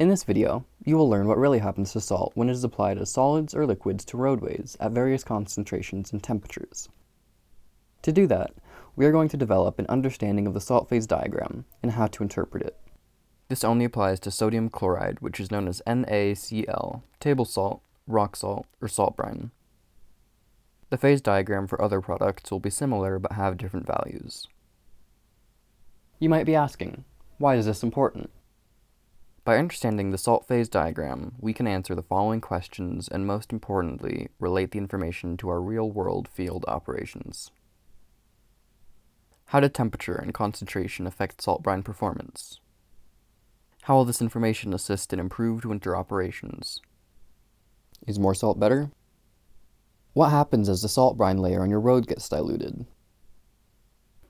In this video, you will learn what really happens to salt when it is applied as solids or liquids to roadways at various concentrations and temperatures. To do that, we are going to develop an understanding of the salt phase diagram and how to interpret it. This only applies to sodium chloride, which is known as NaCl, table salt, rock salt, or salt brine. The phase diagram for other products will be similar but have different values. You might be asking, why is this important? By understanding the salt phase diagram, we can answer the following questions and, most importantly, relate the information to our real-world field operations. How did temperature and concentration affect salt brine performance? How will this information assist in improved winter operations? Is more salt better? What happens as the salt brine layer on your road gets diluted?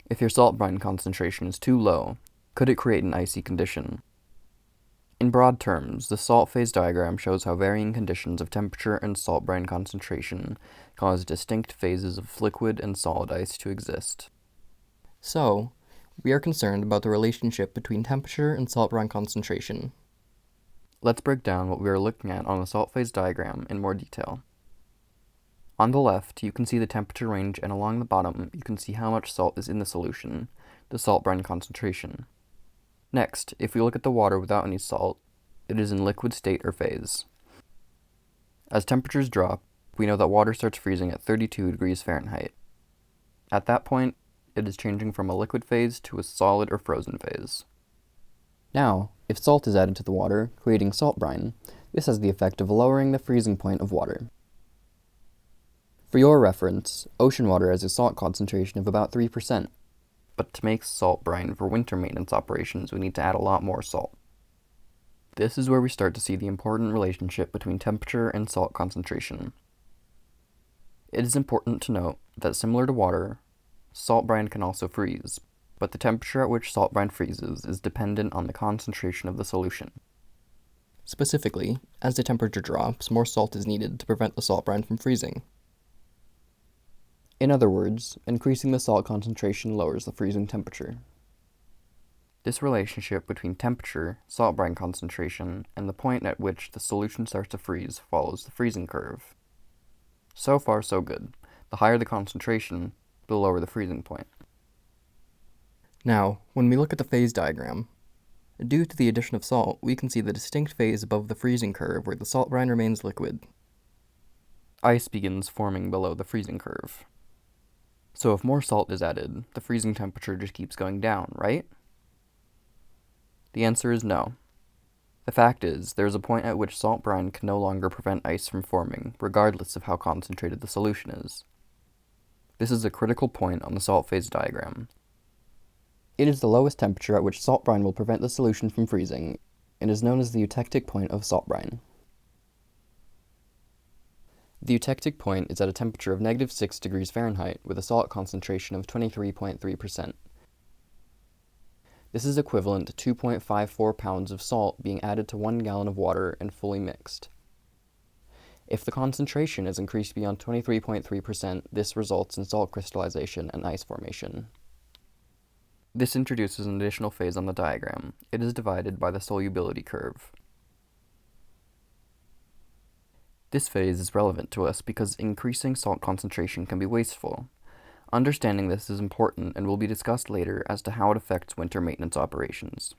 If your salt brine concentration is too low, could it create an icy condition? In broad terms, the salt phase diagram shows how varying conditions of temperature and salt brine concentration cause distinct phases of liquid and solid ice to exist. So, we are concerned about the relationship between temperature and salt brine concentration. Let's break down what we are looking at on the salt phase diagram in more detail. On the left, you can see the temperature range, and along the bottom, you can see how much salt is in the solution, the salt brine concentration. Next, if we look at the water without any salt, it is in liquid state or phase. As temperatures drop, we know that water starts freezing at 32 degrees Fahrenheit. At that point, it is changing from a liquid phase to a solid or frozen phase. Now, if salt is added to the water, creating salt brine, this has the effect of lowering the freezing point of water. For your reference, ocean water has a salt concentration of about 3%. But to make salt brine for winter maintenance operations, we need to add a lot more salt. This is where we start to see the important relationship between temperature and salt concentration. It is important to note that, similar to water, salt brine can also freeze, but the temperature at which salt brine freezes is dependent on the concentration of the solution. Specifically, as the temperature drops, more salt is needed to prevent the salt brine from freezing. In other words, increasing the salt concentration lowers the freezing temperature. This relationship between temperature, salt brine concentration, and the point at which the solution starts to freeze follows the freezing curve. So far, so good. The higher the concentration, the lower the freezing point. Now, when we look at the phase diagram, due to the addition of salt, we can see the distinct phase above the freezing curve where the salt brine remains liquid. Ice begins forming below the freezing curve. So if more salt is added, the freezing temperature just keeps going down, right? The answer is no. The fact is, there is a point at which salt brine can no longer prevent ice from forming, regardless of how concentrated the solution is. This is a critical point on the salt phase diagram. It is the lowest temperature at which salt brine will prevent the solution from freezing, and is known as the eutectic point of salt brine. The eutectic point is at a temperature of -6 degrees Fahrenheit with a salt concentration of 23.3%. This is equivalent to 2.54 pounds of salt being added to 1 gallon of water and fully mixed. If the concentration is increased beyond 23.3%, this results in salt crystallization and ice formation. This introduces an additional phase on the diagram. It is divided by the solubility curve. This phase is relevant to us because increasing salt concentration can be wasteful. Understanding this is important and will be discussed later as to how it affects winter maintenance operations.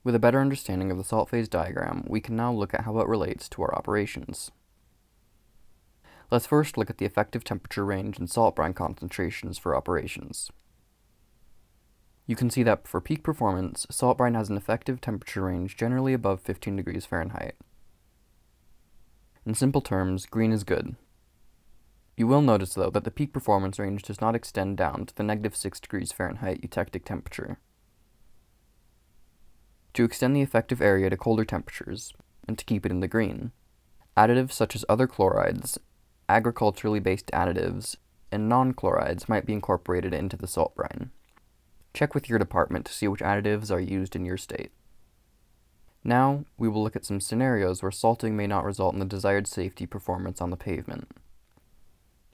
With a better understanding of the salt phase diagram, we can now look at how it relates to our operations. Let's first look at the effective temperature range and salt brine concentrations for operations. You can see that for peak performance, salt brine has an effective temperature range generally above 15 degrees Fahrenheit. In simple terms, green is good. You will notice, though, that the peak performance range does not extend down to the -6 degrees Fahrenheit eutectic temperature. To extend the effective area to colder temperatures, and to keep it in the green, additives such as other chlorides, agriculturally based additives, and non-chlorides might be incorporated into the salt brine. Check with your department to see which additives are used in your state. Now, we will look at some scenarios where salting may not result in the desired safety performance on the pavement.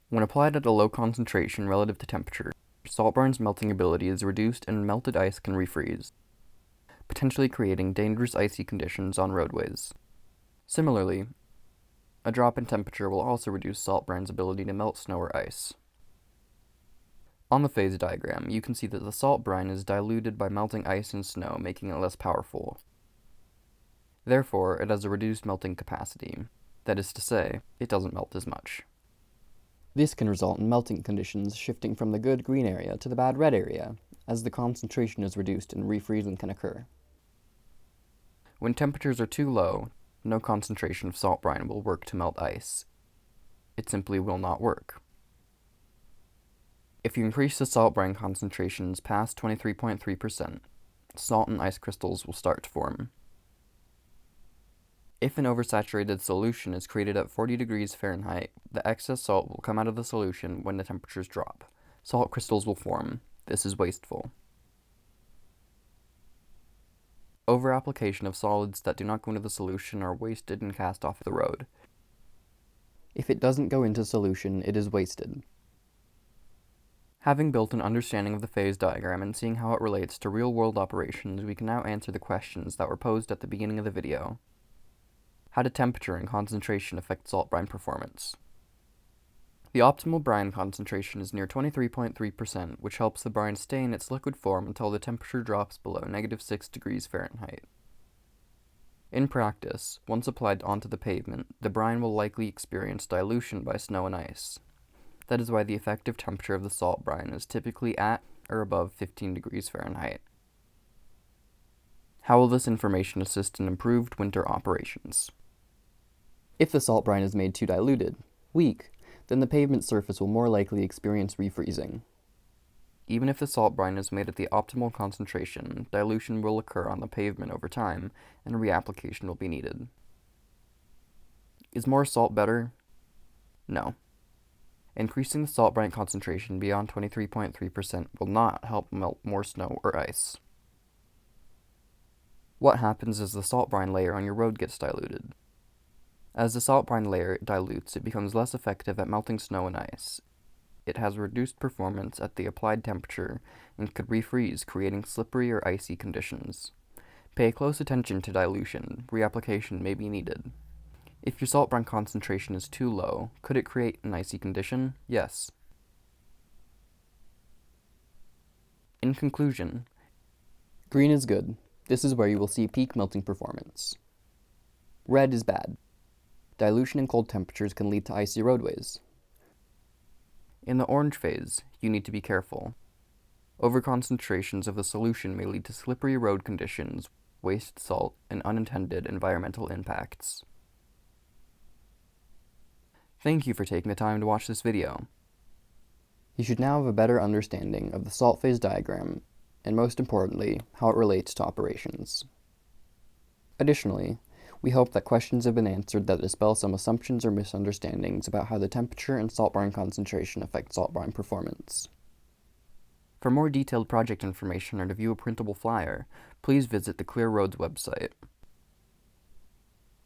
When applied at a low concentration relative to temperature, salt brine's melting ability is reduced and melted ice can refreeze. potentially creating dangerous icy conditions on roadways. Similarly, a drop in temperature will also reduce salt brine's ability to melt snow or ice. On the phase diagram, you can see that the salt brine is diluted by melting ice and snow, making it less powerful. Therefore, it has a reduced melting capacity. That is to say, it doesn't melt as much. This can result in melting conditions shifting from the good green area to the bad red area, as the concentration is reduced and refreezing can occur. When temperatures are too low, no concentration of salt brine will work to melt ice. It simply will not work. If you increase the salt brine concentrations past 23.3%, salt and ice crystals will start to form. If an oversaturated solution is created at 40 degrees Fahrenheit, the excess salt will come out of the solution when the temperatures drop. Salt crystals will form. This is wasteful. Over-application of solids that do not go into the solution are wasted and cast off the road. If it doesn't go into solution, it is wasted. Having built an understanding of the phase diagram and seeing how it relates to real-world operations, we can now answer the questions that were posed at the beginning of the video. How do temperature and concentration affect salt brine performance? The optimal brine concentration is near 23.3%, which helps the brine stay in its liquid form until the temperature drops below -6 degrees Fahrenheit. In practice, once applied onto the pavement, the brine will likely experience dilution by snow and ice. That is why the effective temperature of the salt brine is typically at or above 15 degrees Fahrenheit. How will this information assist in improved winter operations? If the salt brine is made too diluted, weak, then the pavement surface will more likely experience refreezing. Even if the salt brine is made at the optimal concentration, dilution will occur on the pavement over time, and reapplication will be needed. Is more salt better? No. Increasing the salt brine concentration beyond 23.3% will not help melt more snow or ice. What happens as the salt brine layer on your road gets diluted? As the salt brine layer dilutes, it becomes less effective at melting snow and ice. It has reduced performance at the applied temperature and could refreeze, creating slippery or icy conditions. Pay close attention to dilution. Reapplication may be needed. If your salt brine concentration is too low, could it create an icy condition? Yes. In conclusion, green is good. This is where you will see peak melting performance. Red is bad. Dilution in cold temperatures can lead to icy roadways. In the orange phase, you need to be careful. Overconcentrations of the solution may lead to slippery road conditions, wasted salt, and unintended environmental impacts. Thank you for taking the time to watch this video. You should now have a better understanding of the salt phase diagram, and most importantly, how it relates to operations. Additionally, we hope that questions have been answered that dispel some assumptions or misunderstandings about how the temperature and salt brine concentration affect salt brine performance. For more detailed project information or to view a printable flyer, please visit the Clear Roads website.